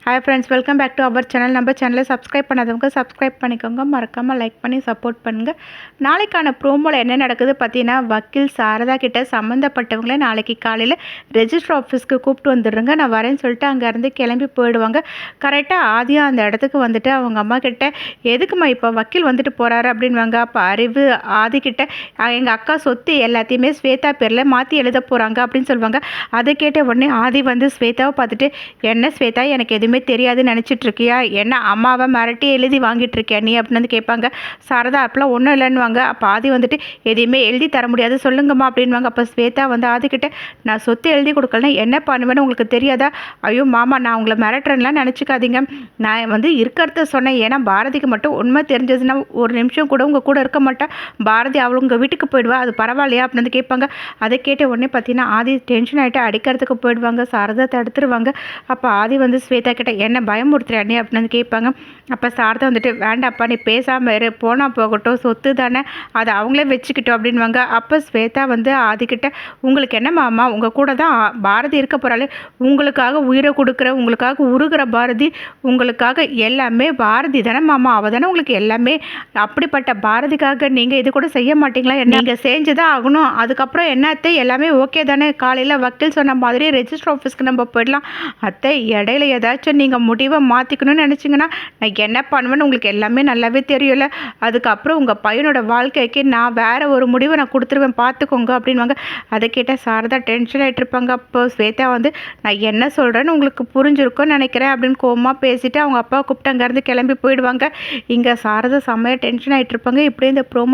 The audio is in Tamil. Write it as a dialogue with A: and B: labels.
A: Hi friends, welcome back to our channel. நம்ம சேனலை சப்ஸ்கிரைப் பண்ணாதவங்க சப்ஸ்கிரைப் பண்ணிக்கோங்க, மறக்காமல் லைக் பண்ணி சப்போர்ட் பண்ணுங்கள். நாளைக்கான ப்ரோமோவில் என்ன நடக்குது பார்த்தீங்கன்னா, வக்கீல் சாரதா கிட்ட சம்மந்தப்பட்டவங்கள நாளைக்கு காலையில் ரெஜிஸ்டர் ஆஃபீஸ்க்கு கூப்பிட்டு வந்துடுறேங்க, நான் வரேன்னு சொல்லிட்டு அங்கேருந்து கிளம்பி போயிடுவாங்க. கரெக்டாக ஆதியா அந்த இடத்துக்கு வந்துட்டு அவங்க அம்மா கிட்ட, எதுக்குமா இப்போ வக்கீல் வந்துட்டு போகிறாரு அப்படின்வாங்க. அப்போ அறிவு ஆதிக்கிட்ட, எங்கள் அக்கா சொத்து எல்லாத்தையுமே ஸ்வேதா பேரில் மாற்றி எழுத போகிறாங்க அப்படின்னு சொல்லுவாங்க. அதை கேட்ட உடனே ஆதி வந்து ஸ்வேதாவை பார்த்துட்டு, என்ன ஸ்வேதா, எனக்கு எதுவுமே தெரியாதுன்னு நினச்சிட்டு இருக்கியா? என்ன அம்மாவை மிரட்டி எழுதி வாங்கிட்டு இருக்கியா நீ அப்படின்னு வந்து கேட்பாங்க. சாரதா அப்பெல்லாம் ஒன்றும் இல்லைன்னுவாங்க. அப்போ ஆதி வந்துட்டு, எதையுமே எழுதி தர முடியாது சொல்லுங்கம்மா அப்படின்வாங்க. அப்போ ஸ்வேதா வந்து ஆதிக்கிட்ட, நான் சொத்து எழுதி கொடுக்கலன்னா என்ன பண்ணுவேன்னு உங்களுக்கு தெரியாதா? ஐயோ மாமா, நான் உங்களை மிரட்டுறேன்லாம் நினச்சிக்காதீங்க, நான் வந்து இருக்கிறத சொன்னேன். ஏன்னா பாரதிக்கு மட்டும் உண்மை தெரிஞ்சதுன்னா ஒரு நிமிஷம் கூட உங்கள் கூட இருக்க மாட்டேன், பாரதி அவளுங்க வீட்டுக்கு போயிடுவா, அது பரவாயில்லையா அப்படின்னு வந்து கேட்பாங்க. அதை கேட்ட உடனே பார்த்தீங்கன்னா ஆதி டென்ஷன் ஆகிட்டு அடிக்கிறதுக்கு போயிடுவாங்க. சாரதா தடுத்துருவாங்க. அப்போ ஆதி வந்து ஸ்வேதா கிட்ட, என்ன பயமுறுத்துற அண்ணி அப்படின்னு வந்து கேட்பாங்க. அப்போ சாரதா வந்துட்டு, வேண்டாப்பா நீ பேசாமல் இரு, போனால் போகட்டும், சொத்து தானே, அதை அவங்களே வச்சுக்கிட்டோம் அப்படின்வாங்க. அப்போ ஸ்வேதா வந்து ஆதிக்கிட்ட, உங்களுக்கு என்ன மாமா, உங்கள் கூட தான் பாரதி இருக்க போகிறாள், உங்களுக்காக உயிரை கொடுக்குற, உங்களுக்காக உருகிற பாரதி, உங்களுக்காக எல்லாமே பாரதி தானே மாமா, அவள் தானே உங்களுக்கு எல்லாமே, அப்படிப்பட்ட பாரதிக்காக நீங்கள் இது கூட செய்ய மாட்டீங்களா? நீங்கள் செஞ்சுதான் ஆகணும். அதுக்கப்புறம் என்ன அத்தை, எல்லாமே ஓகே தானே, காலையில் வக்கீல் சொன்ன மாதிரி ரெஜிஸ்டர் ஆஃபீஸ்க்கு நம்ம போயிடலாம். அத்தை இடையில ஏதாச்சும் நீங்கள் முடிவை மாற்றிக்கணும்னு நினச்சிங்கன்னா நான் என்ன பண்ணுவேன்னு உங்களுக்கு எல்லாமே நல்லாவே தெரியல. அதுக்கப்புறம் உங்கள் பையனோட வாழ்க்கைக்கு நான் வேறு ஒரு முடிவை நான் கொடுத்துருவேன், பார்த்துக்கோங்க அப்படின்வாங்க. அதை கேட்டால் சாரதா டென்ஷன் ஆகிட்டு இருப்பாங்க. அப்போ ஸ்வேதா வந்து, நான் என்ன சொல்கிறேன்னு உங்களுக்கு புரிஞ்சிருக்கும்னு நினைக்கிறேன் அப்படின்னு கோவமாக பேசிவிட்டு அவங்க அப்பா கூப்பிட்டு அங்கேருந்து கிளம்பி போயிடுவாங்க. இங்கே சாரதா செம்மையாக டென்ஷன் ஆகிட்டு இருப்பாங்க. இப்படியே இந்த ப்ரோமோ